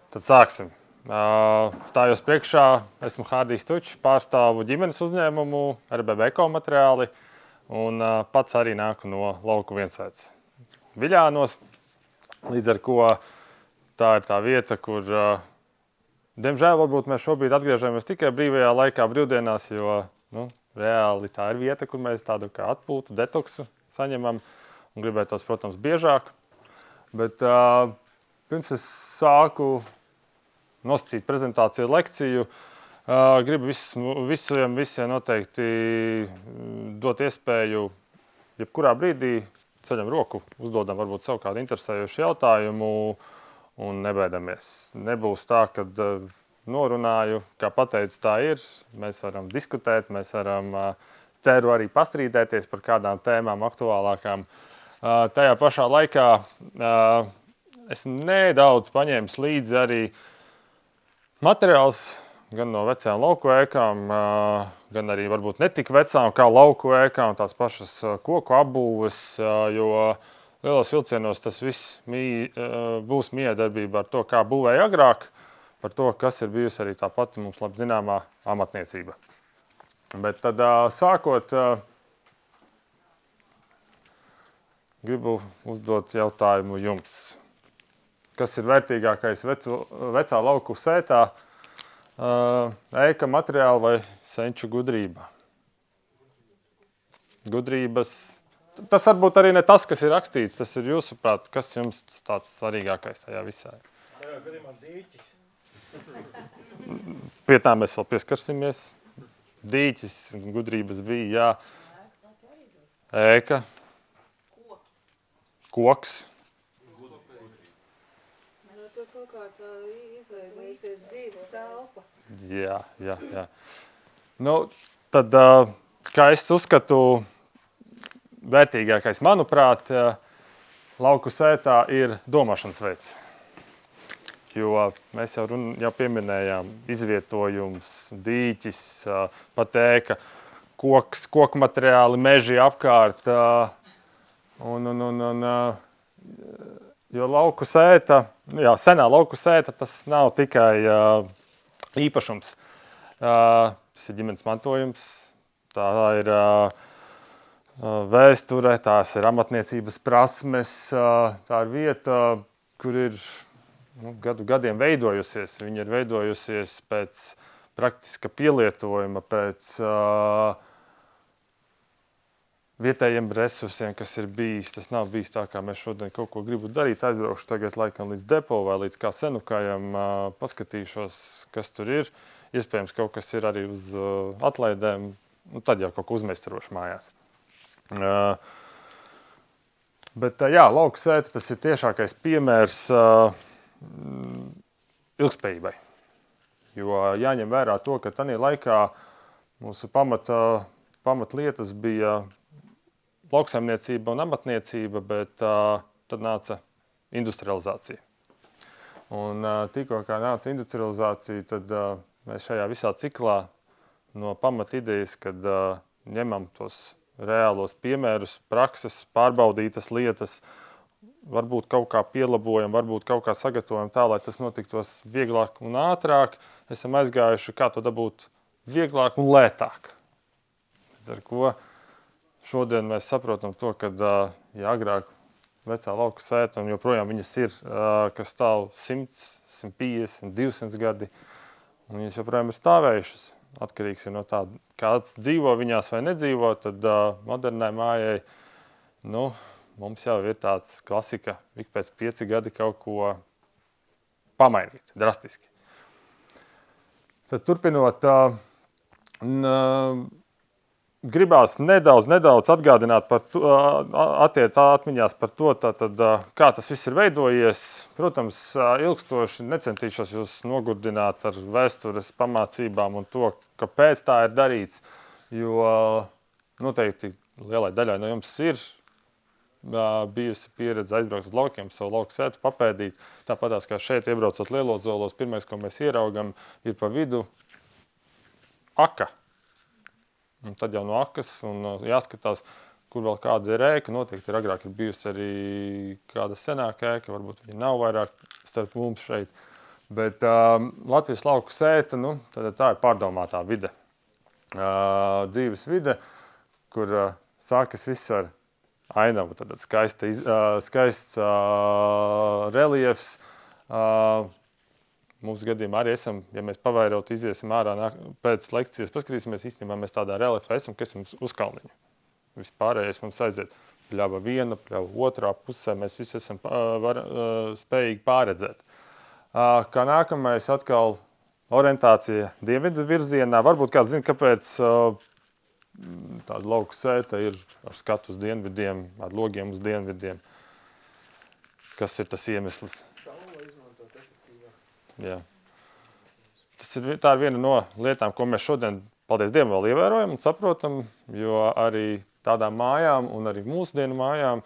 Tad sāksim. Stājos priekšā, esmu Hārdijs Tučs, pārstāvu ģimenes uzņēmumu RBB Ekomateriāli un pats arī nāku no lauku Viensētas Viļānos. Līdz ar ko tā ir tā vieta, kur, diemžēl, varbūt mēs šobrīd atgriežamies tikai brīvajā laikā, brīvdienās, jo reāli tā ir vieta, kur mēs tādu kā atpūtu, detoksu saņemam un gribētos, protams, biežāk. Bet pirms es sāku nosacīt prezentāciju, lekciju, gribu visiem noteikti dot iespēju, jebkurā brīdī ceļam roku, uzdodam varbūt sev kādu interesējošu jautājumu un nebaidamies. Nebūs tā, kad norunāju, kā pateicu, tā ir. Mēs varam diskutēt, mēs varam, ceru, arī pastrīdēties par kādām tēmām aktuālākām. Tajā pašā laikā esmu nedaudz paņēmis līdzi arī materiāls gan no vecajām lauku ēkām, gan arī varbūt netik vecām kā lauku ēkām, tās pašas koku apbūves, jo lielos vilcienos tas viss būs miedarbība ar to, kā būvēja agrāk, par to, kas ir bijusi arī tā pati mums labi zināmā amatniecība. Bet tad sākot, gribu uzdot jautājumu jums. Kas ir vērtīgākais vecā lauku sētā? Ēka materiāli vai senču gudrība? Gudrības. Tas varbūt arī ne tas, kas ir rakstīts, tas ir jūsuprāt, kas jums tāds svarīgākais tajā visā ir? Šajā gadījumā dīķis. Pie tā mēs vēl pieskarsimies. Dīķis, gudrības bija, jā. Ēka. Koks. Tur kaut kā tā izveidojusies dzīves telpa. Jā. Tad, kā es uzskatu, vērtīgākais, manuprāt, lauku sētā ir domāšanas veids. Jo mēs jau pieminējām izvietojums, dīķis, pat ēka, koku materiāli, meži apkārt. Jo lauku sēta, senā lauku sēta, tas nav tikai īpašums. Tas ir ģimenes mantojums, tā ir vēsture, tās ir amatniecības prasmes, tā ir vieta, kur ir gadiem veidojusies. Viņa ir veidojusies pēc praktiska pielietojuma, pēc vietējiem resursiem, kas ir bijis. Tas nav bijis tā, kā mēs šodien kaut ko gribu darīt. Aizbraukšu tagad laikam līdz depo vai līdz kā senukājam, paskatīšos, kas tur ir. Iespējams, kaut kas ir arī uz atlaidēm, tad jau kaut ko uzmeistarošu mājās. Bet lauku sēta, tas ir tiešākais piemērs ilgspējībai. Jo jāņem vērā to, ka tajā laikā mūsu pamatlietas bija lauksaimniecība un amatniecība, bet tad nāca industrializācija. Un tikko kā nāca industrializācija, tad mēs šajā visā ciklā no pamatidejas, kad ņemam tos reālos piemērus, prakses, pārbaudītas lietas, varbūt kaut kā pielabojam, varbūt kaut kā sagatavojam tā, lai tas notiktos vieglāk un ātrāk, esam aizgājuši, kā to dabūt vieglāk un lētāk. Līdz ar ko šodien mēs saprotam to, ka agrāk vecā lauka sēta, un joprojām viņas ir, kas stāv 100, 150, 200 gadi, un viņas joprojām ir stāvējušas. Atkarīgs ir no tā, kāds dzīvo viņās vai nedzīvo, tad modernai mājai, mums jau ir tāds klasika, ik pēc 5 gadi kaut ko pamainīt, drastiski. Tad turpinot, gribās nedaudz atgādināt par to, atmiņās par to, kā tas viss ir veidojies. Protams, ilgstoši necentīšos jūs nogurdināt ar vēstures pamācībām un to, kāpēc tā ir darīts, jo noteikti lielai daļai no jums ir bijusi pieredze aizbraukt uz laukiem, savu lauku sētu papēdīt. Tāpatās kā šeit iebraucot Lielos Zolos, pirmais, ko mēs ieraugam, ir pa vidu aka. Un tad jau no akas un jāskatās, kur vēl kāda ir ēka. Noteikti agrāk ir bijusi arī kāda senāka ēka, varbūt viņa nav vairāk starp mums šeit. Bet Latvijas lauku sēta, tā ir pārdomātā vide. Dzīves vide, kur sākas viss ar ainavu, tad skaists reliefs. Mūsu gadījumā arī esam, ja mēs pavairot iziesim ārā pēc lekcijas, paskatīsimies, īstenībā mēs tādā reliefā esam, ka esam uz kalniņa. Vispārējais mums aiziet pļava viena, pļava otrā pusē, mēs visi esam spējīgi pārredzēt. Kā nākamais atkal orientācija dienvidu virzienā. Varbūt kāds zina, kāpēc tāda lauku sēta ir ar skatu uz dienvidiem, ar logiem uz dienvidiem. Kas ir tas iemesls? Jā. Tā ir viena no lietām, ko mēs šodien, paldies Dievam, vēl ievērojam un saprotam, jo arī tādām mājām un arī mūsdienu mājām,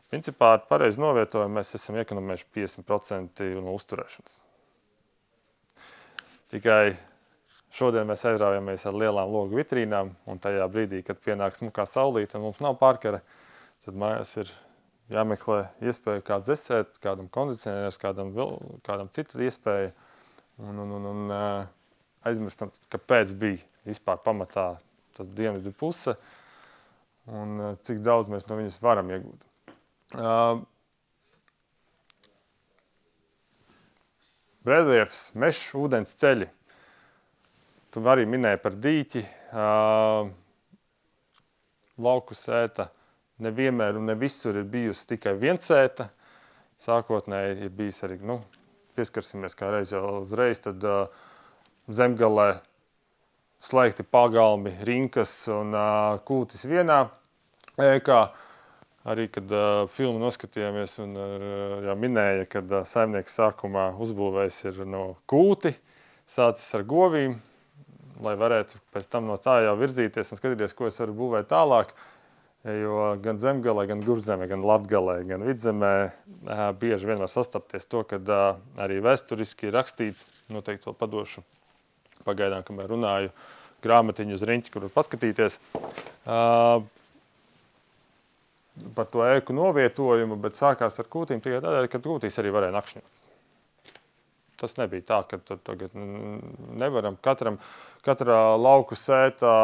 principā ar pareizi novietojumu mēs esam ekonomējuši 50% no uzturēšanas. Tikai šodien mēs aizraujamies ar lielām logu vitrīnām, un tajā brīdī, kad pienāk smukā saulīte un mums nav parkara, tad mājās ir jāmeklē iespēja kā dzesēt, kādam kondicionēs, kādam citu iespēju, un aizmirstam, kāpēc bija vispār pamatā tas dienvidu puse, un cik daudz mēs no viņas varam iegūt. Reliefs, mežs, ūdens ceļi. Tu arī minēji par dīķi. Lauku sēta nevienmēr un ne visur ir bijusi tikai viensēta. Sākotnēji ir bijis arī, pieskarsimies kā reiz jau uzreiz, tad zemgalē slēgti pagalmi, rinkas un kūtis vienā ēkā. Arī, kad filmu noskatījāmies un jau minēja, kad saimnieks sākumā uzbūvējis ir no kūti, sācis ar govīm, lai varētu pēc tam no tā jau virzīties un skatīties, ko es varu būvēt tālāk. Jo gan zemgalē, gan gurzemē, gan latgalē, gan vidzemē bieži vien var sastapties to, kad arī vēsturiski ir rakstīts, noteikti vēl padošu pagaidām, kamēr runāju, grāmatiņu uz riņķi, kur var paskatīties. Par to ēku novietojumu, bet sākās ar kūtīm tikai tādēļ, ka kūtīs arī varēja nakšņot. Tas nebija tā, ka tagad nevaram katrā lauku sētā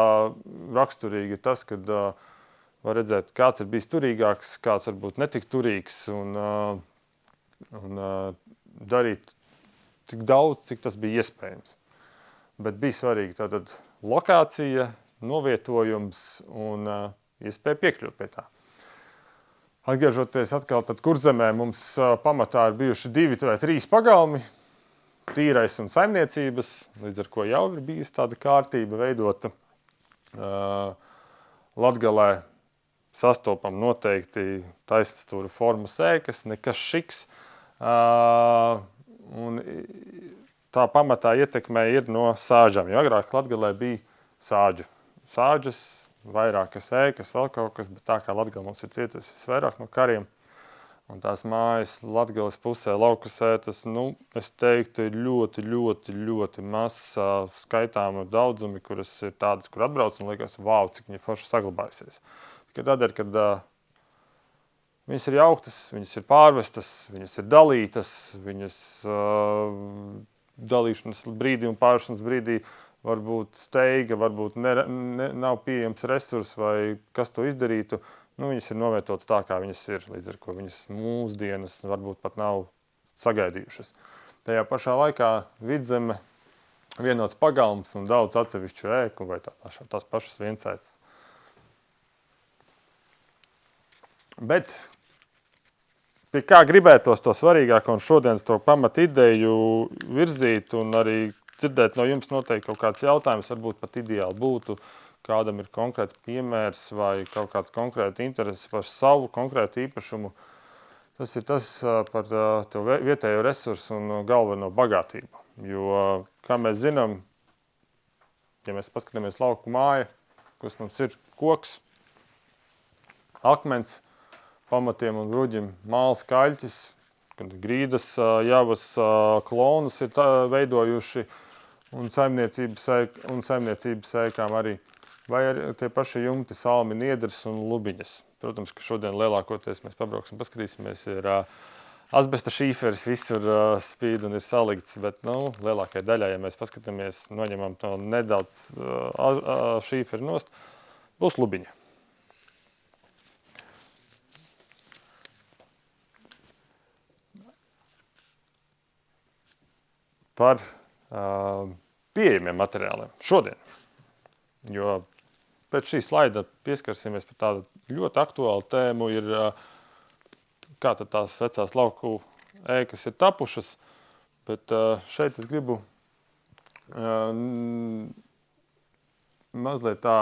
raksturīgi tas, kad var redzēt, kāds ir bijis turīgāks, kāds varbūt netik turīgs un darīt tik daudz, cik tas bija iespējams. Bet bija svarīgi tātad lokācija, novietojums un iespēja piekļūt pie tā. Atgriežoties atkal, tad Kurzemē mums pamatā ir bijuši 2 vai 3 pagalmi, tīrais un saimniecības, līdz ar ko jau ir bijis tāda kārtība veidota. Latgalē sastopam noteikti taisnstūra formas ēkas, nekas šiks. Un tā pamatā ietekmē ir no sāģām, jo agrāk Latgalē bija sāģas, vairākas ēkas, vēl kaut kas, bet tā kā Latgala mums ir cietusi visvairāk no kariem, un tās mājas Latgales pusē lauku sētas, es teiktu, ir ļoti, ļoti, ļoti mazs skaitāmu daudzumi, kuras ir tādas, kur atbrauc un liekas, vau, cik viņi forši saglabājusies. Tikai tādēļ, kad viņas ir jauktas, viņas ir pārvestas, viņas ir dalītas, viņas dalīšanas brīdī un pārvešanas brīdī varbūt steiga, varbūt nav pieejams resurs vai kas to izdarītu, viņas ir novietotas tā, kā viņas ir, līdz ar ko viņas mūsdienas varbūt pat nav sagaidījušas. Tajā pašā laikā vidzeme, vienots pagalms un daudz atsevišķu ēku vai tās pašas viensētas. Bet pie kā gribētos to svarīgāko un šodienas to pamat ideju virzīt un arī dzirdēt no jums noteikti kaut kāds jautājums, varbūt pat ideāli būtu, kādam ir konkrēts piemērs vai kaut kāda konkrēta interese par savu konkrētu īpašumu. Tas ir tas par to vietējo resursu un galveno bagātību. Jo, kā mēs zinām, ja mēs paskatāmies lauku māja, kas mums ir koks, akmens, pamatiem un bruģim, māls kaļķis, grīdas, javas, klonus ir veidojuši, un saimniecības ēkām arī, vai arī tie paši jumti, salmi, niedras un lubiņas. Protams, ka šodien lielākoties mēs pabrauksim, paskatīsimies, ir asbesta šīferis visur spīd un ir salikts, bet, lielākajai daļai, ja mēs paskatāmies, noņemam to nedaudz šīferi nost, būs lubiņa. Par pieejamiem materiāliem šodien, jo pēc šī slaida pieskarsimies par tādu ļoti aktuālu tēmu ir kā tad tās vecās lauku ēkas ir tapušas, bet šeit es gribu mazliet tā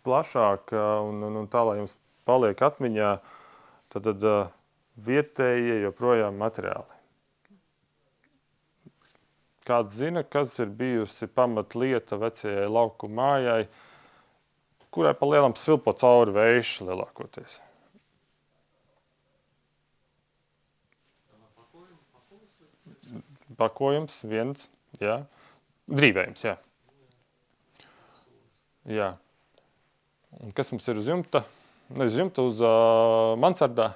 plašāk un tā, lai jums paliek atmiņā, tad vietējie joprojām materiāli. Kāds zina, kas ir bijusi pamatlieta vecajai lauku mājai, kurai pa lielam svilpo cauri vējš lielākoties? Pakojums, viens, jā. Drīvējums, jā. Jā. Un kas mums ir uz jumta? Uz jumta, uz mansardā.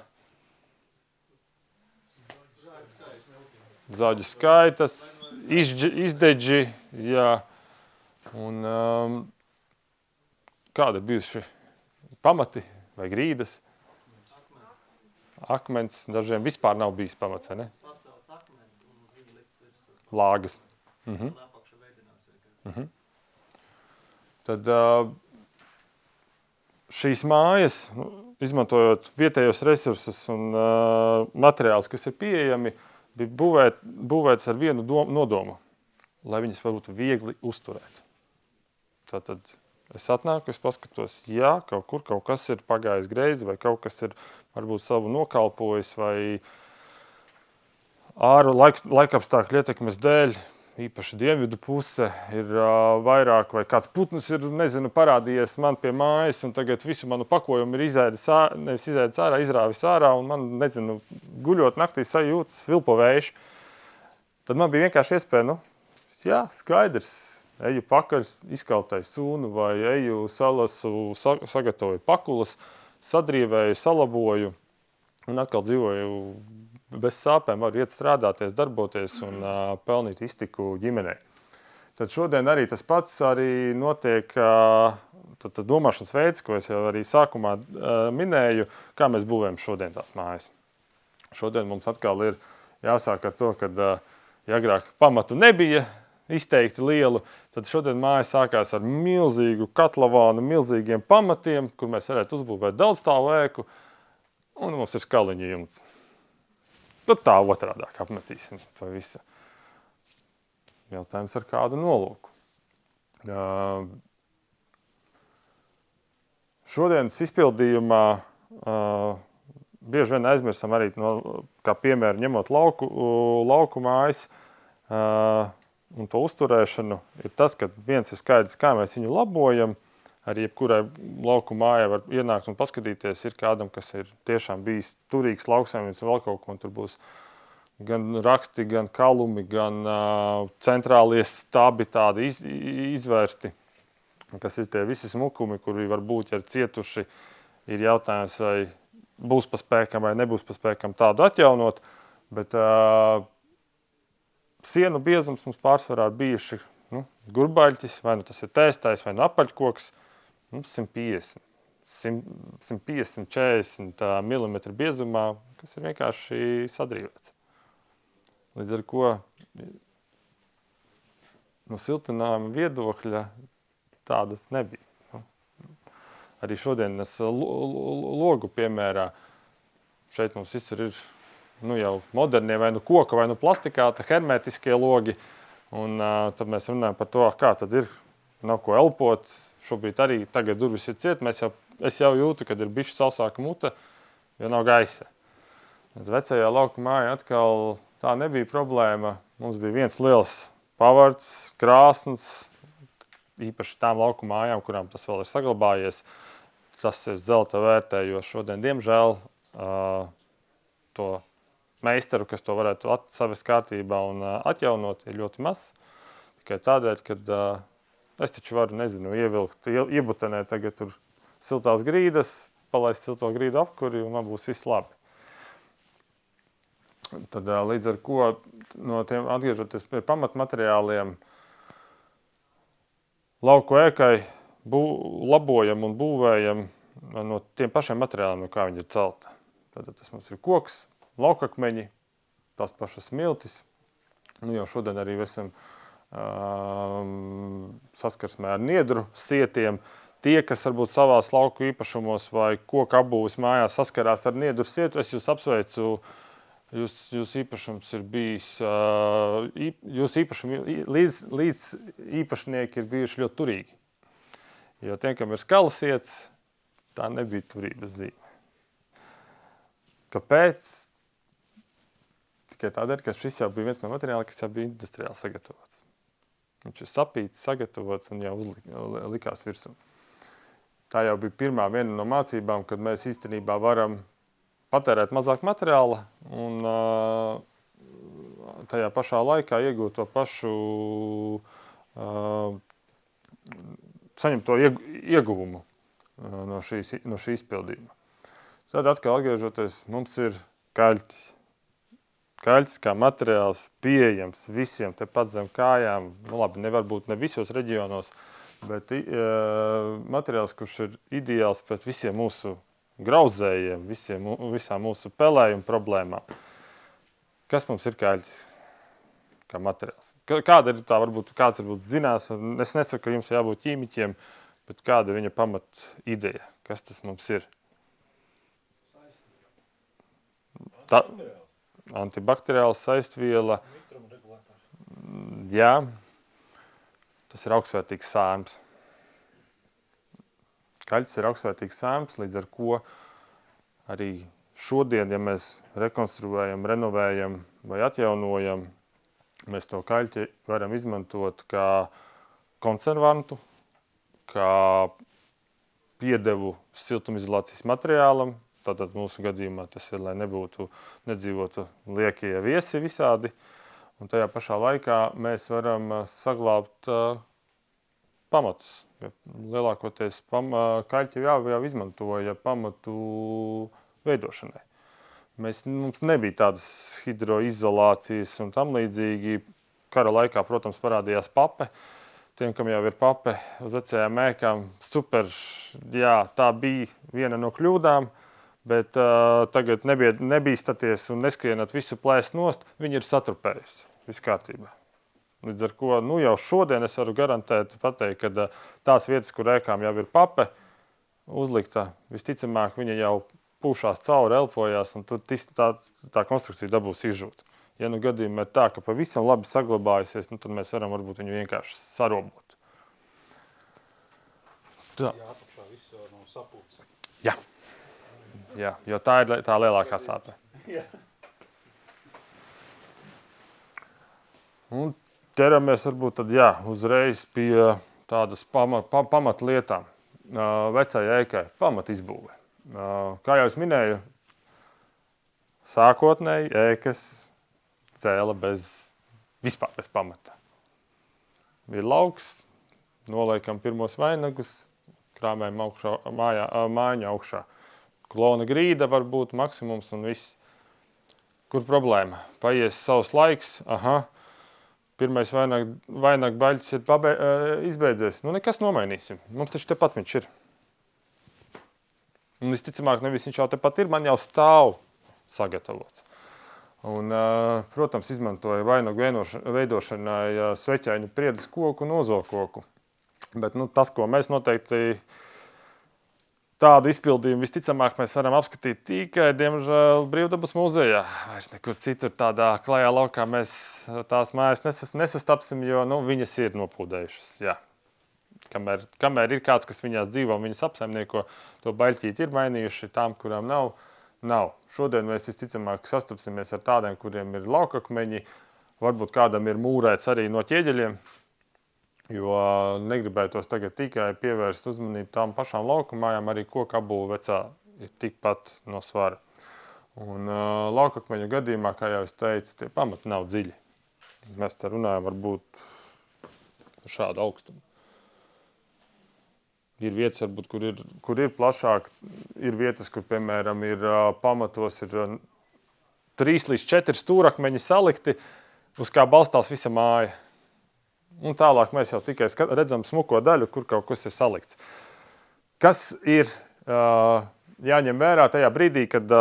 Zāģu skaitas, izdeģi, jā. Un kāda ir bijuši pamati vai grīdas? Akmens, dažiem vispār nav bijis pamats, vai ne? Lāgas. Tad šīs mājas, izmantojot vietējos resursus un materiālus, kas ir pieejami, bija būvētas ar vienu nodomu, lai viņas varbūt viegli uzturēt. Tātad es atnāku, es paskatos, jā, kaut kas ir pagājis greizi, vai kaut kas ir varbūt savu nokalpojis, vai āru laikapstākļu ietekmes dēļ, īpaši dienvidu puse, ir vairāk, vai kāds putns ir, parādījies man pie mājas, un tagad visu manu pakojumu ir izrāvis ārā, un man, guļot naktī sajūtas vilpo vējš. Tad man bija vienkārši iespēja, jā, skaidrs, eju pakaļ, izkautāju sūnu, vai eju salasu, sagatavoju pakulas, sadrīvēju, salaboju, un atkal dzīvoju bez sāpēm, varu iet strādāties, darboties un pelnīt iztiku ģimenei. Tad šodien arī tas pats arī notiek tas domāšanas veids, ko es jau arī sākumā minēju, kā mēs būvējam šodien tās mājas. Šodien mums atkal ir jāsāk ar to, kad ja agrāk pamatu nebija izteikti lielu, tad šodien māja sākās ar milzīgu katlavānu, milzīgiem pamatiem, kur mēs varētu uzbūvēt daudzstāvu ēku, un mums ir skaliņa jumts. Tad tā otrādāk apmetīsim to visu. Jautājums ar kādu nolūku. Šodienas izpildījumā bieži vien aizmirstam arī, kā piemēru ņemot lauku mājas un to uzturēšanu, ir tas, ka viens ir skaidrs, kā mēs viņu labojam. Arī jebkurai lauku mājai var ienākt un paskatīties, ir kādam, kas ir tiešām bijis turīgs lauksaimnieks un vēl kaut ko, un tur būs gan raksti, gan kalumi, gan centrālie stabi tādi izvērsti, kas ir tie visi smukumi, kuri varbūt, ja ir cietuši, ir jautājums, vai būs pa spēkam vai nebūs pa spēkam tādu atjaunot, bet sienu biezums mums pārsvarā ir bijuši gurbaļķis, vai tas ir tēstais, vai apaļkoks, 150, 40 mm biezumā, kas ir vienkārši sadrīvēts. Līdz ar ko no siltinājuma viedokļa tādas nebija. Arī šodienas logu piemērā šeit mums visur ir jau modernie vai koka vai plastikāta hermetiskie logi, un tad mēs runājam par to, kā tad ir, nav ko elpot. Šobrīd arī tagad durvis ir ciet, es jau jūtu, kad ir bišķi sausāka muta, jo nav gaisa. Vecajā lauku mājā atkal tā nebija problēma. Mums bija viens liels pavards, krāsns, īpaši tām lauku mājām, kurām tas vēl ir saglabājies. Tas ir zelta vērtē, jo šodien, diemžēl, to meistaru, kas to varētu savest kārtībā un atjaunot, ir ļoti maz. Tikai tādēļ, kad es taču varu, ievilkt, iebutenēt tagad tur siltās grīdas, palaist silto grīdu apkuri, un man būs viss labi. Tad līdz ar ko no tiem atgriežoties pie pamatmateriāliem, lauku ēkai labojam un būvējam no tiem pašiem materiāliem, no kā viņi ir celta. Tad tas mums ir koks, laukakmeņi, tās pašas smiltis. Nu, jau šodien arī esam saskarsmē ar niedru sietiem. Tie, kas varbūt savās lauku īpašumos vai koku apbūves mājās saskarās ar niedru sietu, es jūs apsveicu. Jūs īpašums ir bijis, jūs īpašumi līdz īpašnieki ir bijuši ļoti turīgi. Jo tiem, kam ir skalas sietas, tā nebija turības zīme. Kāpēc? Tikai tādēļ, ka šis jau bija viens no materiāliem, kas jau bija industriāli sagatavots. Viņš ir sapīts, sagatavots un jau likās virsū. Tā jau bija viena no mācībām, kad mēs īstenībā varam patērēt mazāk materiāla un tajā pašā laikā iegūt to pašu, saņemt to ieguvumu no šī izpildījuma. Tad atkal atgriežoties, mums ir kaļķis. Kaļķis kā materiāls pieejams visiem tepat zem kājām. Nu labi, nevar būt ne visos reģionos, bet materiāls, kurš ir ideāls pret visiem mūsu grauzējiem, visām mūsu pelējumu problēmām. Kas mums ir kaļķis kā materiāls? Kāda ir tā, kāds varbūt zinās, es nesaku, ka jums jābūt ķīmiķiem, bet kāda viņa pamat ideja? Kas tas mums ir? Antibakteriāls saistviela. Jā, tas ir augstsvērtīgs sārms. Kaļķis ir augstsvērtīgs sārms, līdz ar ko arī šodien, ja mēs rekonstruējam, renovējam vai atjaunojam, mēs to kaļķi varam izmantot kā konservantu, kā piedevu siltumizolācijas materiālam. Tātad mūsu gadījumā tas ir, lai nedzīvotu liekie viesi visādi. Un tajā pašā laikā mēs varam saglābt pamatus. Lielākoties kaļķi jau izmantoja pamatu veidošanai. Mums nebija tādas hidroizolācijas un tam līdzīgi. Kara laikā, protams, parādījās pape. Tiem, kam jau ir pape uz vecajām ēkām, super, jā, tā bija viena no kļūdām, bet tagad nebīstaties un neskrienat visu plēst nost, viņi ir satrupējusi, viss kārtībā. Līdz ar ko, jau šodien es varu garantēt, pateikt, ka tās vietas, kur ēkām jau ir pape uzlikta, visticamāk, viņa jau pūšās cauri, elpojās, un tad tā konstrukcija dabūs izžūt. Ja gadījumā ir tā, ka pavisam labi saglabājusies, tad mēs varam varbūt viņu vienkārši sarobot. Jā, apakšā viss jau nav sapūts. Jā, jo tā ir tā lielākā sāpe. Un ķeramies varbūt tad, uzreiz pie tādas pamatlietām. Vecajai ēkai pamatizbūve. Kā jau es minēju, sākotnēji ēkas cēla vispār bez pamata. Ir lauks, noliekam pirmos vainagus, krāmējam mājiņu augšā. Klona grīda var būt maksimums un viss. Kur problēma? Paies savs laiks, pirmais vainagu baļķis ir izbeidzies. Nekas nomainīsim. Mums taču tepat viņš ir. Un visticamāk, nevis viņš jau tepat ir, man jau stāv sagatavots. Un, protams, izmantoja vainagu veidošanai sveķaiņu priedes koku un ozokoku. Bet tas, ko mēs noteikti tādu izpildījumu visticamāk mēs varam apskatīt tikai, diemžēl, Brīvdabas muzejā. Vairs nekur citur tādā klajā laukā mēs tās mājas nesastapsim, jo viņas ir nopūdējušas. Jā. Kamēr ir kāds, kas viņās dzīvo un viņas apsaimnieko, to baļķīti ir mainījuši, tām, kurām nav. Šodien mēs visticamāk sastapsimies ar tādiem, kuriem ir laukakmeņi, varbūt kādam ir mūrēts arī no ķieģeļiem, jo negribētos tagad tikai pievērst uzmanību tām pašām laukumājām, arī koku apbūve vecā ir tikpat no svara. Un laukakmeņu gadījumā, kā jau es teicu, tie pamati nav dziļi. Mēs te runājam varbūt šādu augstumu. Ir vietas, varbūt, kur ir plašāk, ir vietas, kur, piemēram, ir pamatos ir 3 līdz 4 stūrakmeņi salikti, uz kā balstās visa māja. Un tālāk mēs jau tikai redzam smuko daļu, kur kaut kas ir salikts. Kas ir jāņem vērā tajā brīdī, kad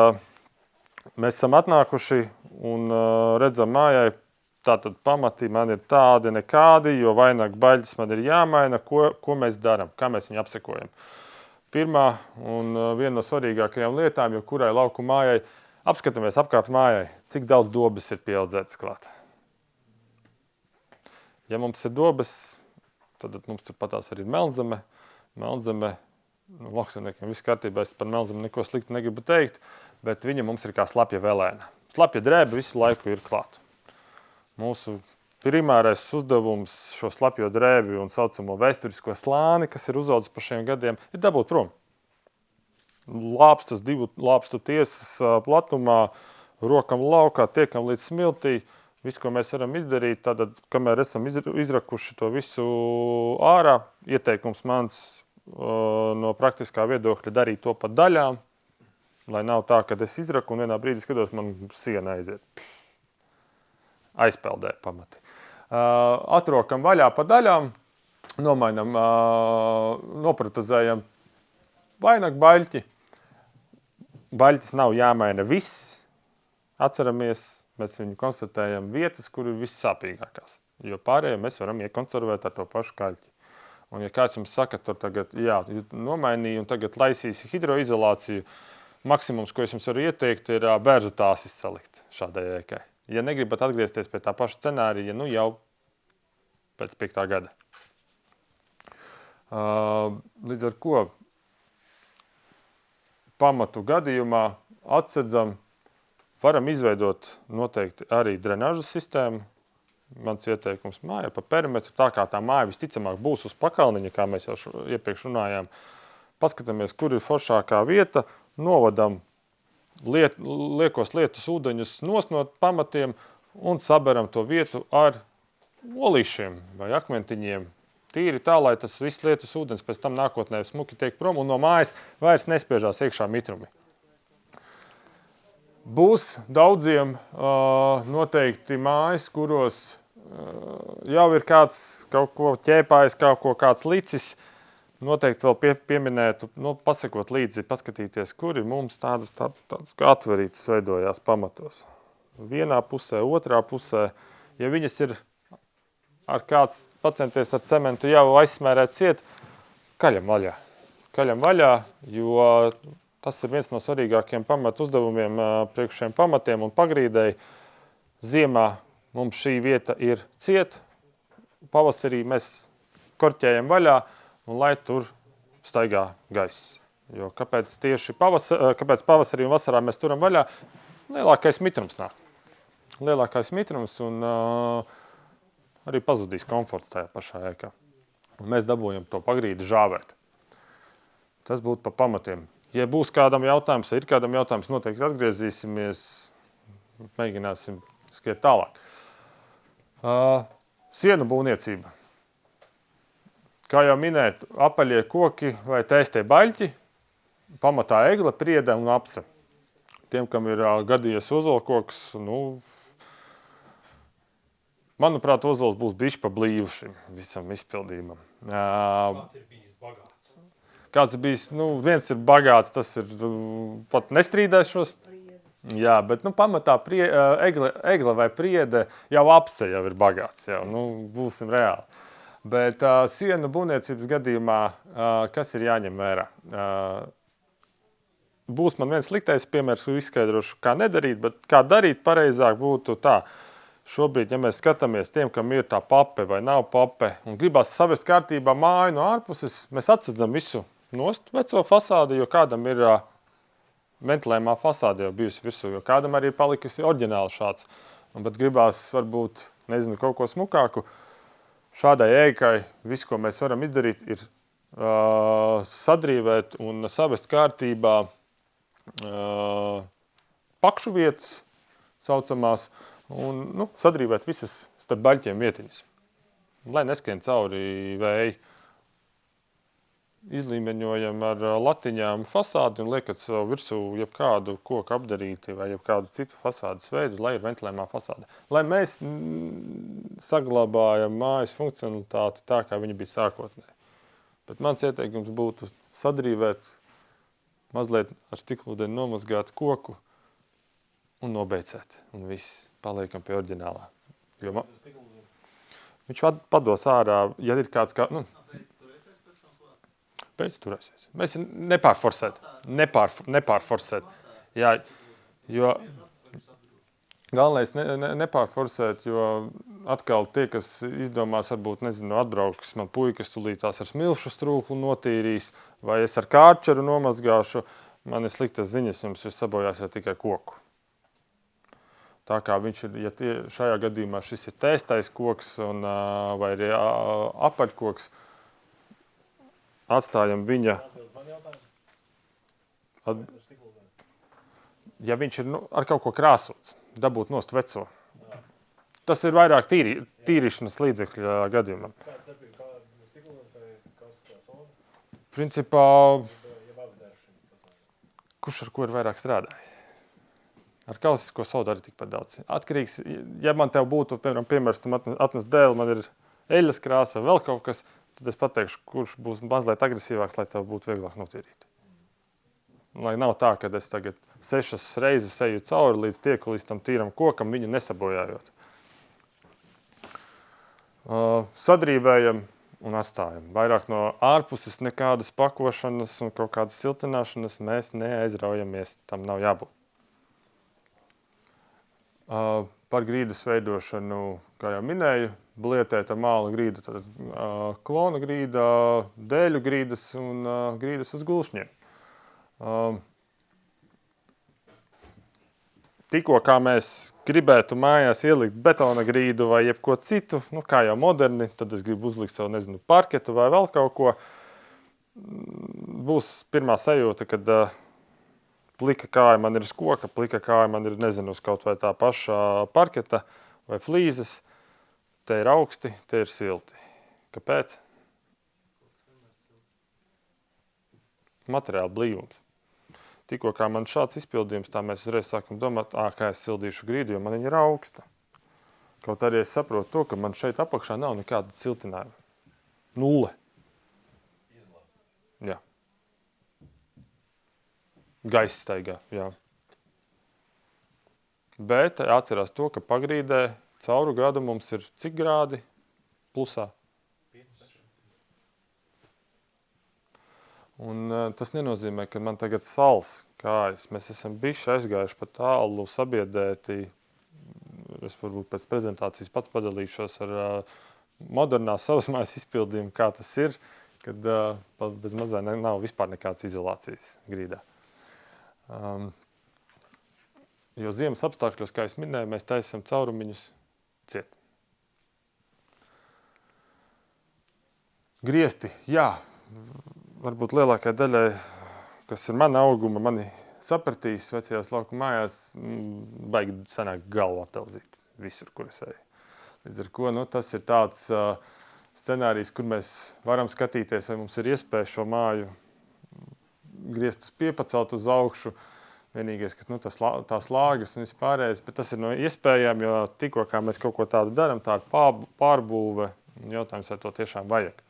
mēs esam atnākuši un redzam mājai, tātad pamati man ir tādi nekādi, jo vainagu baļķis man ir jāmaina, ko mēs darām, kā mēs viņu apsekojam. Pirmā un viena no svarīgākajām lietām, jo kurai lauku mājai, apskatāmies apkārt mājai, cik daudz dobes ir pieaudzētas klāt. Ja mums ir dobes, tad mums turpatās arī melnzeme. Melnzeme, lauksaimniekiem viss kārtībā, es par melnzemi neko sliktu negribu teikt, bet viņa mums ir kā slapja velēna. Slapja drēbe visu laiku ir klāt. Mūsu primārais uzdevums šo slapjo drēbi un saucamo vēsturisko slāni, kas ir uzaudzis pa šiem gadiem, ir dabūt prom. Lāpstas 2 lāpstu tiesas platumā, rokam laukā, tiekam līdz smiltī. Viss, ko mēs varam izdarīt, tātad, kamēr esam izrakuši to visu ārā, ieteikums mans no praktiskā viedokļa darīt to pa daļām, lai nav tā, kad es izraku un vienā brīdī skatos, man siena aiziet. Aizpeldē pamati. Atrokam vaļā pa daļām, nomainam, noprotezējam vainagu baļķi. Baļķis nav jāmaina viss. Atceramies, mēs viņu konstatējam vietas, kur ir vissāpīgākās. Jo pārējie mēs varam iekonservēt ar to pašu kaļķi. Un ja kāds jums saka, tur tagad, jā, nomainīju un tagad laisīsi hidroizolāciju, maksimums, ko es jums varu ieteikt, ir bērzu tāsis salikt šādai ēkai. Ja negribat atgriezties pie tā paša scenārija, nu jau pēc 5. gada. Līdz ar ko pamatu gadījumā atsedzam, varam izveidot noteikti arī drenāžas sistēmu. Mans ieteikums māja pa perimetru, tā kā tā māja visticamāk būs uz pakalniņa, kā mēs jau iepriekš runājām. Paskatāmies, kur ir foršākā vieta, novadam liekos lietus ūdeņus nost no pamatiem un saberam to vietu ar olīšiem vai akmentiņiem. Tīri tā, lai tas viss lietus ūdens pēc tam nākotnē smuki tiek prom un no mājas vairs nespiežās iekšā mitrumi. Būs daudziem noteikti mājas, kuros jau ir kāds kaut ko ķēpājis, kāds licis. Noteikti vēl pieminētu, pasakot līdzi, paskatīties, kuri mums tādas kā atverītas veidojās pamatos. Vienā pusē, otrā pusē, ja viņas ir ar kāds pacenties ar cementu jau aizsmērēt ciet, kaļam vaļā. Kaļam vaļā, jo tas ir viens no svarīgākiem pamatu uzdevumiem priekš šiem pamatiem un pagrīdēji. Ziemā mums šī vieta ir ciet, pavasarī mēs korķējam vaļā, un lai tur staigā gaiss. Jo kāpēc tieši kāpēc pavasarī un vasarā mēs turam vaļā? Lielākais mitrums nāk. Lielākais mitrums un arī pazudīs komforts tajā pašā ēkā. Un mēs dabūjam to pagrīdi žāvēt. Tas būtu pa pamatiem. Ja būs kādam jautājums, ir kādam jautājums, noteikti atgriezīsimies, mēģināsim skriet tālāk. Sienu būvniecība. Kā jau minēt, apaļie koki vai tēstie baļķi, pamatā egle, priede un apse. Tiem, kam ir gadījies ozolkoks, manuprāt, ozols būs bišķi pa blīvu šim visam izpildījumam. Kāds ir bijis bagāts? Kāds ir bijis, viens ir bagāts, tas ir pat nestrīdēšos. Jā, bet pamatā egle vai priede jau apse jau ir bagāts, jau, būsim reāli. Bet sienu būvniecības gadījumā, kas ir jāņem vērā? Būs man viens sliktais piemērs, izskaidrošu, kā nedarīt, bet kā darīt pareizāk būtu tā. Šobrīd, ja mēs skatāmies tiem, kam ir tā pape vai nav pape, un gribās savest kārtībā māju no ārpuses, mēs atsedzam visu nost veco fasādi, jo kādam ir ventilējumā fasāde jau bijusi virsū, jo kādam arī ir palikusi oriģināli šāds. Bet gribās varbūt, kaut ko smukāku. Šādai ēkai viss, ko mēs varam izdarīt, ir sadrīvēt un savest kārtībā pakšu vietas saucamās un sadrīvēt visas starp baļķiem vietiņas, lai neskrien cauri vēji. izlīmeņojam ar latiņām fasādi un liekat sev virsū jebkādu koku apdarīti vai jebkādu citu fasādes veidu, lai ir ventilējumā fasāde. Lai mēs saglabājam mājas funkcionalitāti tā, kā viņa bija sākotnēji. Bet mans ieteikums būtu sadrīvēt, mazliet ar stiklūdeni nomazgāt koku un nobeicēt. Un viss paliekam pie oriģinālā. Jo viņš pados ārā, ja ir kāds kā... Pēc turēsies. Mēs nepārforsēt. Jā, jo galvenais nepārforsēt, jo atkal tie, kas izdomās, varbūt, nezinu, atbrauks man puikas tulītās ar smilšu strūklu notīrīs, vai es ar kārčeru nomazgāšu, man ir sliktas ziņas, jums jūs sabojāsiet tikai koku. Tā kā viņš ir, ja šajā gadījumā šis ir tēstais koks un, vai arī apaļkoks, atstājam viņa... Ja viņš ir ar kaut ko krāsots, dabūt nost veco. Tas ir vairāk tīrīšanas līdzekļu gadījumam. Principā, kurš ar ko ir vairāk strādājis? Ar kausisko sodu arī tikpat daudz. Atkarīgs, ja man tev būtu, piemērs, tu atnes dēli, man ir eļas krāsa, vēl kaut kas, tad es pateikšu, kurš būs mazliet agresīvāks, lai tev būtu vieglāk notīrīt. Lai nav tā, ka es tagad 6 reizes eju cauri līdz tieku līdz tam tīram kokam, viņu nesabojājot. Sadrībējam un atstājam. Vairāk no ārpuses nekādas pakošanas un kaut kādas siltināšanas mēs neaizraujamies, tam nav jābūt. Par grīdas veidošanu, kā jau minēju, blietēta māla grīda, tad klona grīda, dēļu grīdas un grīdas uz gulšņiem. Tikko kā mēs gribētu mājās ielikt betona grīdu vai jebko citu, kā jau moderni, tad es gribu uzlikt savu, nezinu, parketu vai vēl kaut ko, būs pirmā sajūta, kad plika kāja man ir uz koka, plika kāja man ir, nezinu, uz kaut vai tā paša parketa vai flīzes. Te ir augsti, te ir silti. Kāpēc? Materiāli blīvums. Tikko kā man šāds izpildījums, tā mēs uzreiz sākam domāt, kā es sildīšu grīdu, jo man viņa ir augsta. Kaut arī es saprotu to, ka man šeit apakšā nav nekāda siltinājuma. 0. Jā. Gaisa staigā, jā. Bet atcerās to, ka pagrīdē cauru gadu mums ir cik grādi plusā? 5-6. Un tas nenozīmē, ka man tagad sals kājas. Mēs esam bišķi aizgājuši pa tālu, sabiedēti. Es varbūt pēc prezentācijas pats padalīšos ar modernās savasmājas izpildījumu, kā tas ir, kad bez mazā nav vispār nekādas izolācijas grīdā. Jo ziemas apstākļos, kā es minēju, mēs taisam caurumiņus ciet. Griesti, jā, varbūt lielākai daļai, kas ir mana auguma, mani sapratīs vecajās lauku mājās, baigi sanāk galvu aptauzīt visur, kur es eju. Līdz ar ko, tas ir tāds scenārijs, kur mēs varam skatīties, vai mums ir iespēja šo māju griestus piepacelt uz augšu. Vienīgais, kas tās lāgas un vispārējais, bet tas ir no iespējām, jo tikko kā mēs kaut ko tādu daram, tā ir pārbūve, jautājums, vai to tiešām vajag.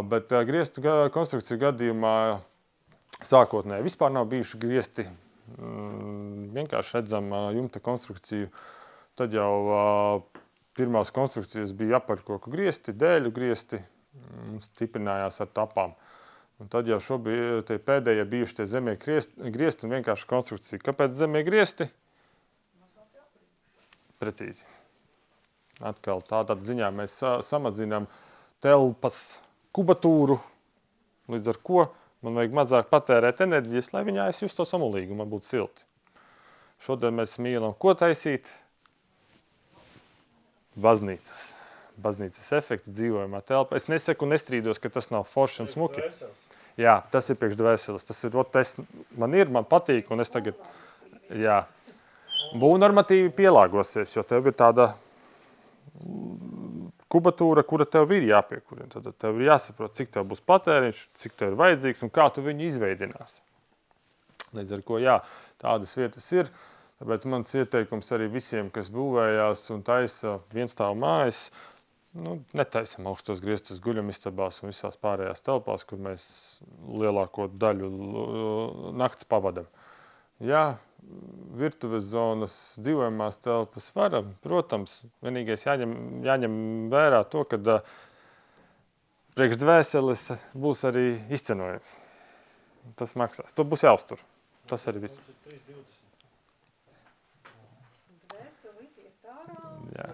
Bet griestu konstrukciju gadījumā sākotnēji vispār nav bijuši griesti. Vienkārši redzam jumta konstrukciju. Tad jau pirmās konstrukcijas bija apaļkoku griesti, dēļu griesti, stiprinājās ar tapām. Un tad jau tie pēdējie bijuši tie zemie griesti un vienkārši konstrukcija. Kāpēc zemie griesti? Precīzi. Atkal tādā ziņā mēs samazinām telpas kubatūru, līdz ar ko man vajag mazāk patērēt enerģijas, lai viņā es justu to samulīgu, man būtu silti. Šodien mēs mīlam ko taisīt? Baznīcas. Baznīcas efekti, dzīvojamā telpa. Es nesaku un nestrīdos, ka tas nav forši un smuki. Jā, tas ir priekš dvēseles. Tas ir, man patīk, un es tagad, jā, būvnormatīvi pielāgosies, jo tev ir tāda kubatūra, kura tev ir jāpiekurina. Tad tev ir jāsaprot, cik tev būs patēriņš, cik tev ir vajadzīgs un kā tu viņu izveidināsi. Līdz ar ko, jā, tādas vietas ir. Tāpēc mans ieteikums arī visiem, kas būvējās un taisa vienstāvu mājas, netaisam augstos griestus guļamistabās un visās pārējās telpās, kur mēs lielāko daļu nakts pavadam. Jā, virtuves zonas, dzīvojamās telpas varam, protams, vienīgais jāņem vērā to, ka priekš dvēseles būs arī izcenojums. Tas maksās. To būs jāuztur. Tas arī viss. Dvēseli iziet ārā. Jā.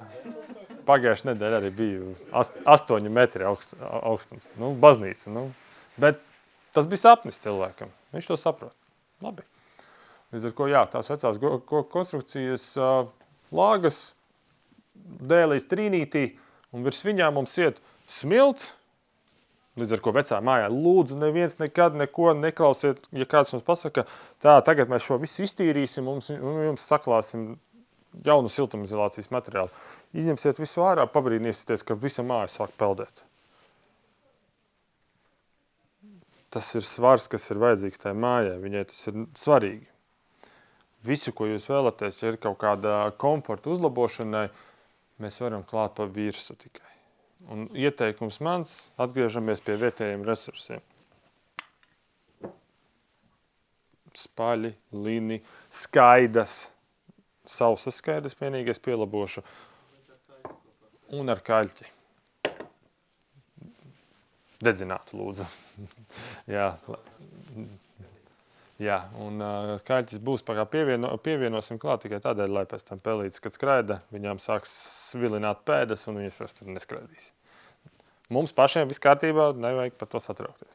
Pagājušajā nedēļā arī biju 8 metri augstums. Baznīca. Bet tas bija sapnis cilvēkam. Viņš to saprot. Labi. Līdz ar ko, jā, tās vecās konstrukcijas lāgas dēlīs trīnītī un virs viņām mums iet smilts. Līdz ar ko vecā mājā lūdzu neviens nekad neko neklausiet, ja kāds mums pasaka, tā, tagad mēs šo visu iztīrīsim un jums saklāsim jaunu siltumizolācijas materiālu. Izņemsiet visu ārā, pabrīnīsieties, ka visa māja sāk peldēt. Tas ir svars, kas ir vajadzīgs tajā mājai. Viņai tas ir svarīgi. Visu, ko jūs vēlaties, ja ir kaut kāda komforta uzlabošanai, mēs varam klāt pa virsu tikai. Un ieteikums mans, atgriežamies pie vietējiem resursiem. Spaļi, lini, skaidas, sausas skaidas vienīgais pielabošu un ar kaļķi. Dedzinātu, lūdzu. Jā, un kaļķis būs pievienosim klāt tikai tādēļ, lai pēc tam pelītes, kad skraida, viņām sāks svilināt pēdas un viņas vairs tur neskraidīs. Mums pašiem viss kārtībā, nevajag par to satraukties.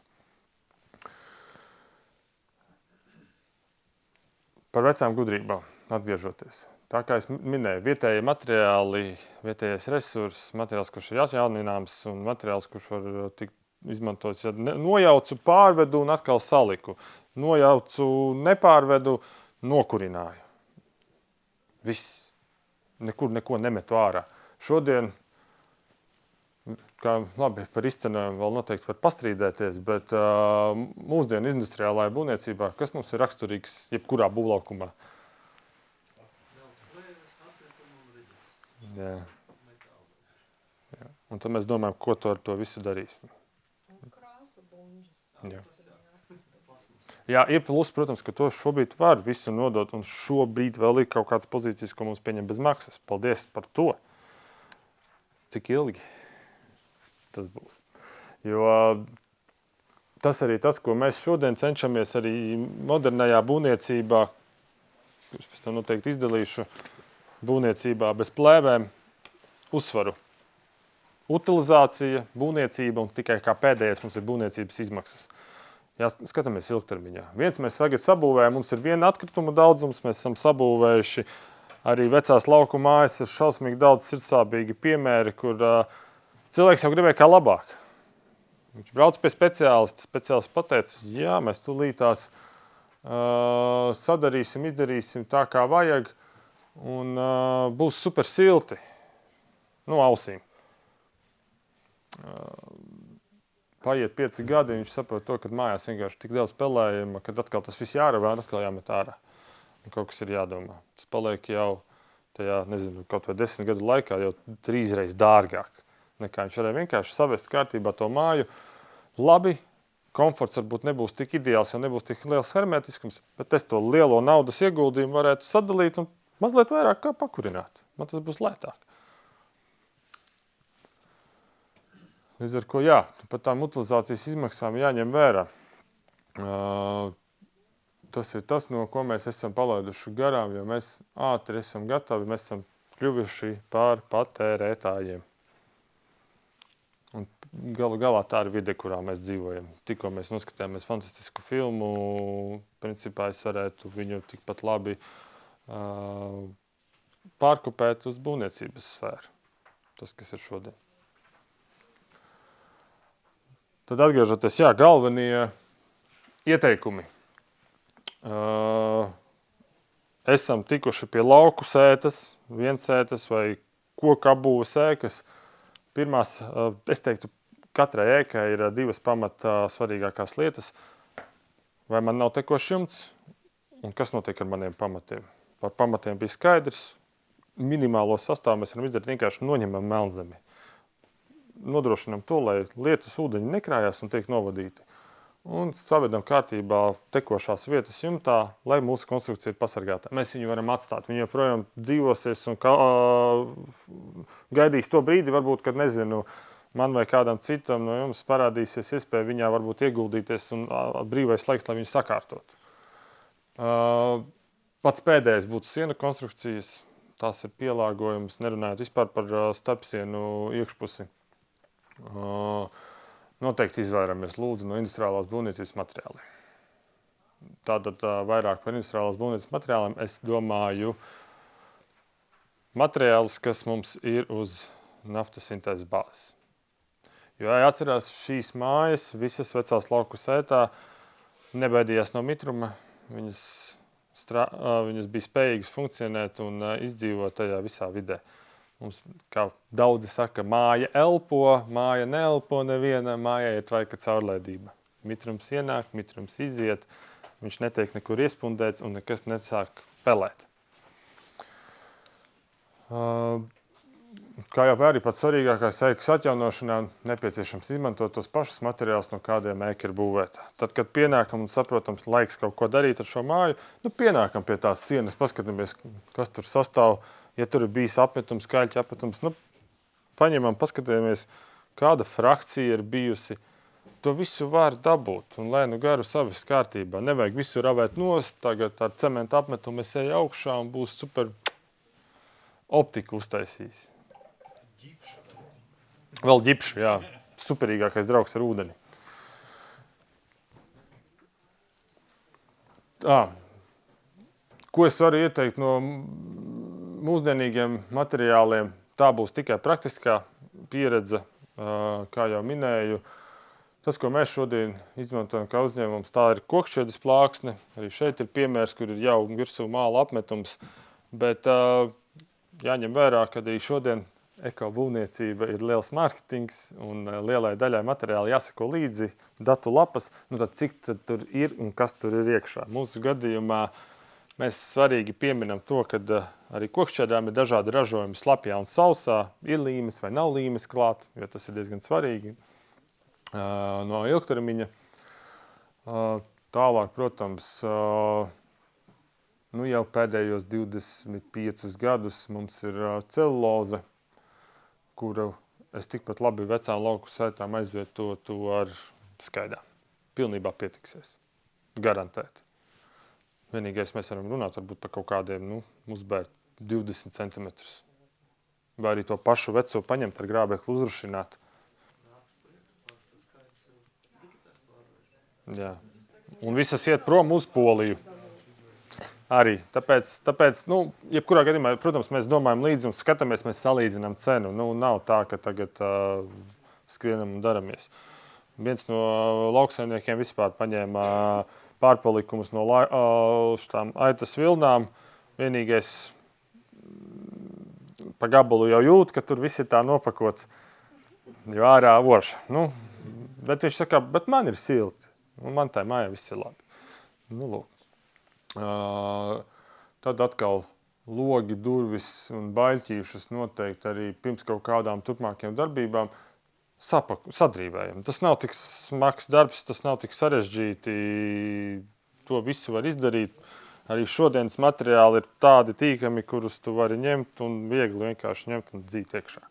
Par vecām gudrībām atgriežoties. Tā kā es minēju, vietējie materiāli, vietējais resurss, materiāls, kurš ir atjaunināms un materiāls, kurš var tikt izmantots. Ja nojaucu, pārvedu un atkal saliku. Nojaucu, nepārvedu, nokurināju. Viss. Nekur neko nemetu ārā. Šodien, kā labi, par izcenojumu vēl noteikti var pastrīdēties, bet mūsdienu industriālajā būvniecībā, kas mums ir raksturīgs jebkurā būvlaukumā? Jā. Un tad mēs domājam, ko to ar to visu darīsim. Krāsu buņģis. Jā. Jā, ir plus, protams, ka to šobrīd var visu nodot, un šobrīd vēl ir kaut kādas pozīcijas, ko mums pieņem bez maksas. Paldies par to. Cik ilgi tas būs. Jo tas arī tas, ko mēs šodien cenšamies arī modernajā būvniecībā, kurš pēc tam noteikti izdalīšu, būvniecībā bez plēvēm, uzsvaru. Utilizācija, būvniecība un tikai kā pēdējais mums ir būvniecības izmaksas. Jā, skatāmies ilgtermiņā. Viens mēs tagad sabūvējam, mums ir viena atkrituma daudzums, mēs esam sabūvējuši arī vecās lauku mājas ar šausmīgi daudz sirdsābīgi piemēri, kur cilvēks jau gribēja kā labāk. Viņš brauc pie speciālista, speciālists pateica, jā, mēs tūlītās sadarīsim, izdarīsim tā, kā vajag, un būs super silti. Ausīm. Paiet 5 gadi, viņš saprot to, ka mājās vienkārši tik daudz spēlējama, kad atkal tas viss jāravā un atkal jāmet ārā. Un kaut kas ir jādomā. Tas paliek jau tajā, nezinu, kaut vai 10 gadu laikā jau 3 reizes dārgāk. Nekā viņš varēja vienkārši savest kārtībā to māju. Labi, komforts varbūt nebūs tik ideāls, jo nebūs tik liels hermetiskums, bet es to lielo naudas ieguldījumu varētu sadalīt un mazliet vairāk kā pakurināt. Man tas būs lētāk. Līdz ar ko, jā, par tām utilizācijas izmaksām jāņem vērā. Tas ir tas, no ko mēs esam palaiduši garām, jo mēs ātri esam gatavi, mēs esam kļuvuši par patērētājiem. Un galā tā ir vide, kurā mēs dzīvojam. Tikko mēs noskatījāmies fantastisku filmu, principā es varētu viņu tikpat labi pārkopēt uz būvniecības sfēru. Tas, kas ir šodien. Tad atgriežoties, jā, galvenie ieteikumi. Esam tikuši pie lauku sētas, viensētas vai koku apbūves sēkas. Pirmās, es teiktu, katrai ēkai ir divas pamata svarīgākās lietas. Vai man nav tekošs jumts un kas notiek ar maniem pamatiem? Par pamatiem bija skaidrs. Minimālo sastāvu mēs varam izdarīt vienkārši noņemam melnzemi. Nodrošinam to, lai lietus ūdeņi nekrājās un tiek novadīti. Un savedam kārtībā tekošās vietas jumtā, lai mūsu konstrukcija ir pasargāta. Mēs viņu varam atstāt. Viņi joprojām dzīvosies un gaidīs to brīdi, varbūt, kad, nezinu, man vai kādam citam no jums parādīsies iespēja viņā varbūt ieguldīties un brīvais laiks, lai viņu sakārtot. Pats pēdējais būtu siena konstrukcijas. Tās ir pielāgojums, nerunājot vispār par starpsienu iekšpusi. Noteikti izvairamies lūdzu no industriālās būvniecības materiāliem. Tātad vairāk par industriālās būvniecības materiāliem es domāju materiālus, kas mums ir uz naftas sintēzes bāzes. Jo, ja atcerās, šīs mājas, visas vecās lauku sētā, nebaidījās no mitruma, viņas bija spējīgas funkcionēt un izdzīvot tajā visā vidē. Mums, kā daudzi saka, māja elpo, māja neelpo neviena, mājai ir tvaika caurlaidība. Mitrums ienāk, mitrums iziet, viņš netiek nekur iespundēts un nekas nesāk pelēt. Kā jau arī pats svarīgākais ēkas atjaunošanā nepieciešams izmantot tos pašus materiālus, no kādiem ēka ir būvēta. Tad, kad pienākam un saprotams laiks kaut ko darīt ar šo māju, pienākam pie tās sienas, paskatāmies, kas tur sastāv. Ja tur ir bijis apmetums, skaļķi apmetums, paņemam, paskatāmies, kāda frakcija ir bijusi. To visu var dabūt un lai garu savas kārtībā. Nevajag visu ravēt nost, tagad ar cementa apmetumu es eju augšā un būs super optika uztaisījis. Vēl ģipša, jā. Superīgākais draugs ar ūdeni. Ko es varu ieteikt no mūsdienīgiem materiāliem? Tā būs tikai praktiskā pieredze, kā jau minēju. Tas, ko mēs šodien izmantojam kā uzņēmums, tā ir kokšķiedes plāksne. Arī šeit ir piemērs, kur ir jau virsū māla apmetums. Bet jāņem vērā, ka arī šodien ekobūvniecība ir liels mārketings un lielai daļai materiāli jāsako līdzi datu lapas. Tad cik tad tur ir un kas tur ir iekšā? Mūsu gadījumā mēs svarīgi pieminam to, ka arī kokšķiedām ir dažādi ražojumi slapjā un sausā. Ir līmes vai nav līmes klāt, jo tas ir diezgan svarīgi no ilgtermiņa. Tālāk, protams, jau pēdējos 25 gadus mums ir celuloze, kuru es tikpat labi vecām lauku saitām aizvietotu ar skaidām. Pilnībā pietiksies. Garantēti. Vienīgais mēs varam runāt varbūt par kaut kādiem, uzbērt 20 centimetrus. Vai arī to pašu veco paņemt ar grābekli uzrušināt. Jā. Un visas iet prom uz Poliju. Arī. Tāpēc jebkurā gadījumā, protams, mēs domājam līdzi un skatāmies, mēs salīdzinām cenu. Nav tā, ka tagad skrienam un daramies. Viens no lauksaimniekiem vispār paņēma pārpalikumus no šitām aitas vilnām. Vienīgais pa gabalu jau jūt, ka tur viss ir tā nopakots, jo ārā orša. Bet viņš saka, bet man ir silti. Un man tā mājā viss ir labi. Lūk. Tad atkal logi, durvis un baļķīšas noteikti arī pirms kaut kādām turpmākajām darbībām sadrīvējam. Tas nav tik smags darbs, tas nav tik sarežģīti. To visu var izdarīt. Arī šodienas materiāli ir tādi tīkami, kurus tu vari ņemt un viegli vienkārši ņemt un dzīt iekšā.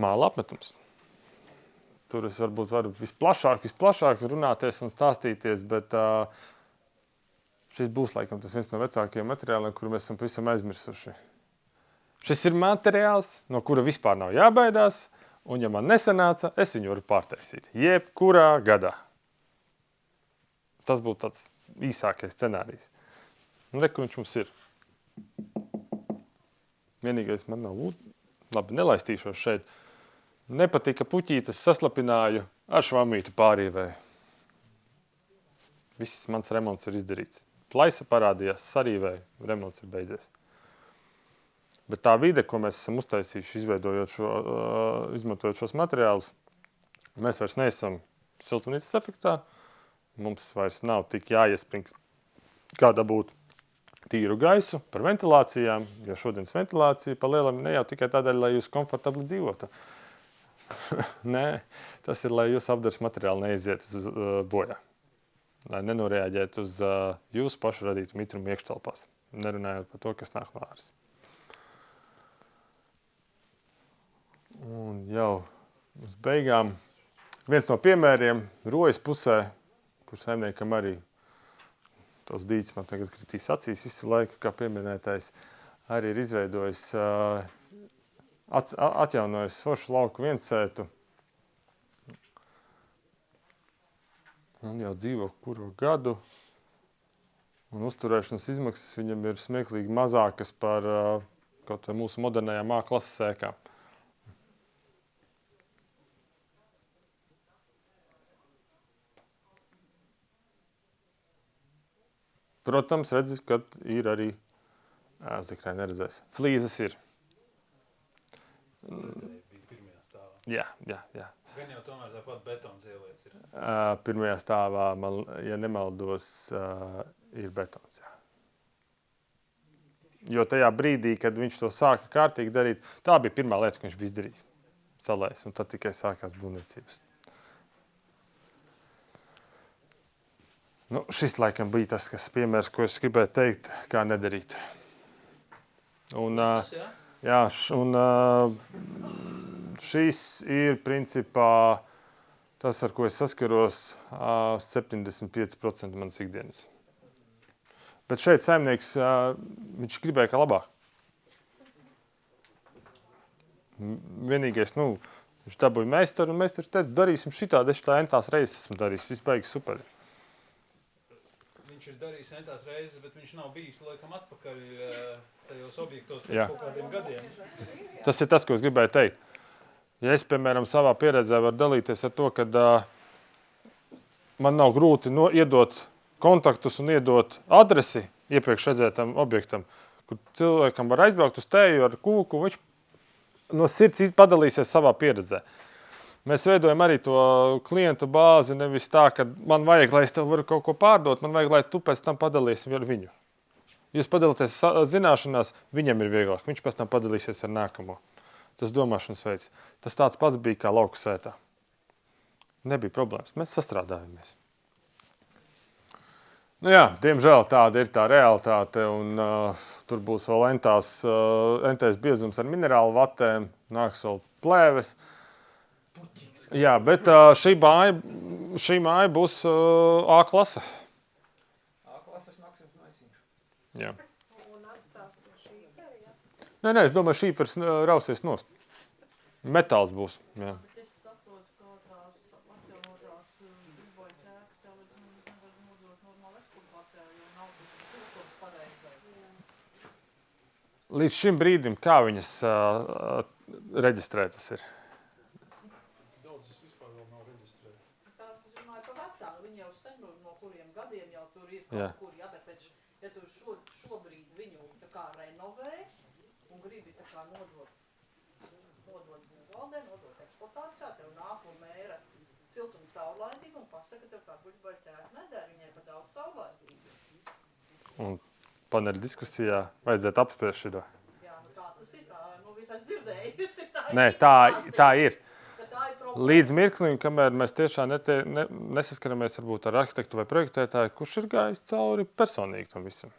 Māla apmetums. Tur es varbūt varu visplašāk runāties un stāstīties, bet šis būs laikam tas viens no vecākajiem materiāliem, kuru mēs esam pavisam aizmirsuši. Šis ir materiāls, no kura vispār nav jābaidās, un ja man nesanāca, es viņu varu pārtaisīt. Jebkurā gadā. Tas būtu tāds īsākais scenārijs. Kur viņš mums ir. Vienīgais man nav labi, nelaistīšos šeit. Nepatika puķītes, saslapināju, ar švamīti pārīvēju. Viss mans remonts ir izdarīts. Plaisa parādījās, sarīvēju, remonts ir beidzies. Bet tā vide, ko mēs esam uztaisījuši, izmantojot šos materiālus, mēs vairs neesam siltumnīcas efektā. Mums vairs nav tik jāiespringst, kā dabūt tīru gaisu par ventilācijām, jo šodienas ventilācija pa lielam ne jau tikai tādēļ, lai jūs komfortabli dzīvotu. Nē, tas ir, lai jūs apdars materiāli neiziet bojā. Lai nenoreaģētu uz jūsu pašu radītu mitrumu iekštelpās, nerunājot par to, kas nāk no āras. Un jau uz beigām viens no piemēriem Rojas pusē, kur saimniekam arī tos dīķis man tagad kritīs acīs visu laiku, kā pieminētais, arī ir izveidojis, atjaunojis foršu lauku viensētu. Un jau dzīvo kuru gadu. Un uzturēšanas izmaksas viņam ir smieklīgi mazākas par kaut vai mūsu modernajām A klases ēkām. Protams, redzi, ka ir arī, zikrāji neredzēs, flīzes ir. Bija pirmajā stāvā. Jā. Gan jau tomēr tāpat betons ieliec ir. Pirmajā stāvā, ja nemaldos, ir betons, jā. Jo tajā brīdī, kad viņš to sāka kārtīgi darīt, tā bija pirmā lieta, ko viņš bija izdarījis. Salējis, un tad tikai sākās būvniecības. Nu, šis laikam bija tas, kas piemērs, ko es gribēju teikt, kā nedarīt. Un, šis ir principā tas, ar ko es saskaros 75% manas ikdienas. Bet šeit saimnieks, viņš gribēja kā labāk. Vienīgais, viņš dabūja meistaru, un meistars teica, darīsim šitādi, es tā entās reizes esmu darījis, viss baigi super. Viņš ir darījis entās reizes, bet viņš nav bijis laikam atpakaļ tajos objektos pēc kaut kādiem gadiem. Tas ir tas, ko es gribēju teikt. Ja es, piemēram, savā pieredzē varu dalīties ar to, ka man nav grūti iedot kontaktus un iedot adresi iepriekš redzētam objektam, kur cilvēkam var aizbraukt uz teju ar kūku, viņš no sirds padalīsies savā pieredzē. Mēs veidojam arī to klientu bāzi, nevis tā, ka man vajag, lai es tev varu kaut ko pārdot, man vajag, lai tu pēc tam padalīsi ar viņu. Jūs padalīties zināšanās, viņam ir vieglāk, viņš pēc tam padalīsies ar nākamo. Tas domāšanas veids. Tas tāds pats bija kā lauku sētā. Nebija problēmas, mēs sastrādājamies. Nu jā, diemžēl tāda ir tā realitāte, un tur būs vēl entais biezums ar minerālu vatēm, nāks vēl plēves. Jā, bet šī māja būs A klase. A klases maksas maisiņš. Jā. Un atstās to šīferi, ja? Nē, es domāju, šīfers rausies nost. Metāls būs, jā. Bet es saprotu, ka tās atjaunotās izboja ķēkas jau līdz nevar nodot normāli eksploatācijā, jo nav tas siltums pareizais. Līdz šim brīdim, kā viņas reģistrētas ir? Daudzas vispār vēl nav reģistrētas. Tās, es runāju par vecām, viņi jau sen no kuriem gadiem jau tur ir Jā. kaut kur, jā, bet taču, ja tu šobrīd viņu tā kā renovē un gribi tā kā nodot valdē, nodot eksploatācijā, tev nāk un mēra siltumu caurlaidību un pasaka, tev kā guļbaļ ķēka nedara, viņai pa daudz caurlaidību. Un paneļa diskusijā vajadzētu apspriest šito. Jā, nu tā tas ir, tā, visās dzirdējusi, tā ir. Nē, tā ir. Tā ir problēma. Līdz mirklim, kamēr mēs tiešām nesaskaramies varbūt ar arhitektu vai projektētāju, kurš ir gājis cauri personīgi tam visam.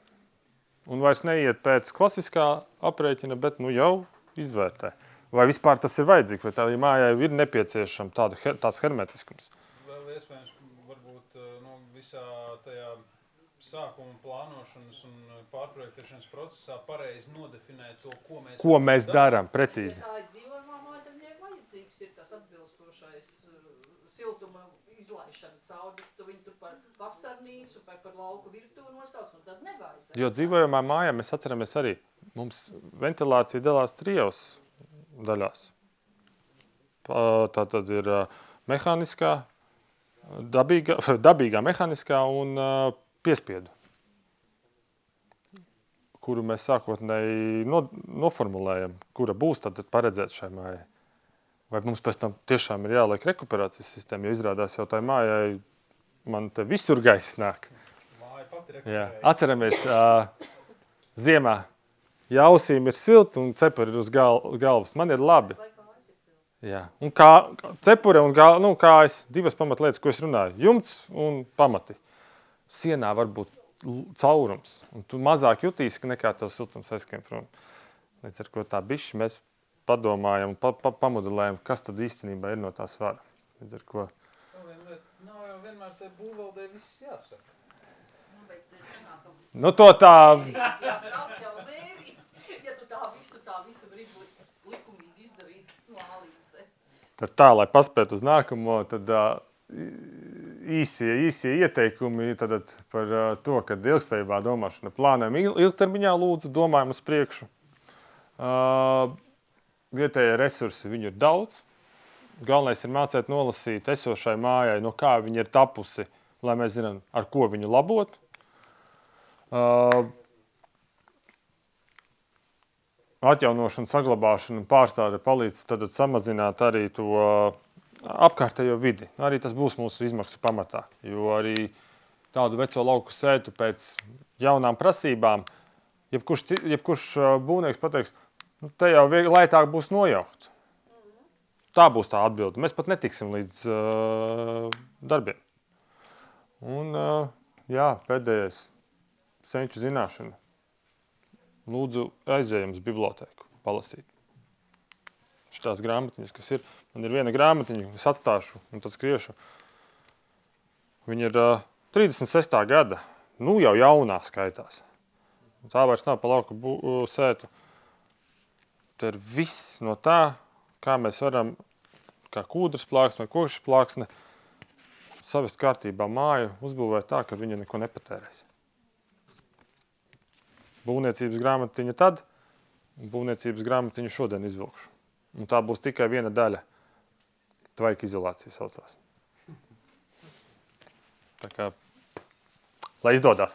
Un vairs neiet pēc klasiskā aprēķina, bet jau izvērtē. Vai vispār tas ir vajadzīgs, vai tā mājai ir nepieciešama tāds hermetiskums? Vēl iespējams, varbūt visā tajā sākuma plānošanas un pārprojektēšanas procesā pareizi nodefinēt to, ko mēs darām, precīzi. Ja tā ir dzīvojamā māja, tad viņai vajadzīgs ir tas atbilstošais siltuma izlaišana cauri, bet tu viņu tur par vasarnīcu vai par lauku virtuvi nosauc, un tad nevajadzētu. Jo dzīvojamā mājā mēs atceramies arī, mums ventilācija dalās trijos daļās. Tā tad ir mehāniskā, dabīgā mehāniskā un piespiedu. kuru mēs sākotnēji noformulējam, kura būs tad paredzēt šai mājai. Vai mums pēc tam tiešām ir jāliek rekuperācijas sistēma, jo izrādās jau tai mājai man te visur gaiss nāk. Māja pati Jā. rekuperēja. Atceramies, ziemā jausīm ir silti un cepuri ir uz galvas. Man ir labi. Jā. Un cepure un kājas, divas pamatlietas, ko es runāju. Jumts un pamati. Sienā var būt caurums. Un tu mazāk jutīsi, nekā tev siltums aizskrien prom. Līdz ar ko tā bišķi mēs padomājam un pamodelējam, kas tad īstenībā ir no tā svara. Līdz ar ko... Nav jau vienmēr te būvvaldē viss jāsaka. Nu to tā... Jā, brauc jau mēri, ja tu tā visu gribu likumīgi izdarīt, lālīse. Tad tā, lai paspētu uz nākamo, tad īsie ieteikumi tad par to, ka ilgspējībā domāšana plānojam ilgtermiņā lūdzu, domājam uz priekšu. Vietējie resursi, viņu ir daudz. Galvenais ir mācēt nolasīt esošai mājai, no kā viņa ir tapusi, lai mēs zinām, ar ko viņu labot. Atjaunošana, saglabāšana un pārstāde palīdz tad samazināt arī to apkārtējo vidi. Arī tas būs mūsu izmaksu pamatā, jo arī tādu veco lauku sētu pēc jaunām prasībām, jebkurš būvnieks pateiks, nu, te jau lētāk būs nojaukt. Tā būs tā atbilde. Mēs pat netiksim līdz darbiem. Un, jā, pēdējais senču zināšana. Lūdzu, aizējam uz bibliotēku, palasīt. Šitās grāmatiņas, kas ir. Man ir viena grāmatiņa, es atstāšu un tad skriešu. Viņa ir 36. gada. Nu, jau jaunā skaitās. Tā vairs nav pa lauku sētu. Te ir viss no tā, kā mēs varam, kā kūdras plāksne vai kokšas plāksne, savest kārtībā māju, uzbūvēt tā, ka viņa neko nepatērēs. Būvniecības grāmatiņa tad, un būvniecības grāmatiņu šodien izvilkšu. Un tā būs tikai viena daļa. Tvaika izolācija saucās. Tā kā, lai izdodās.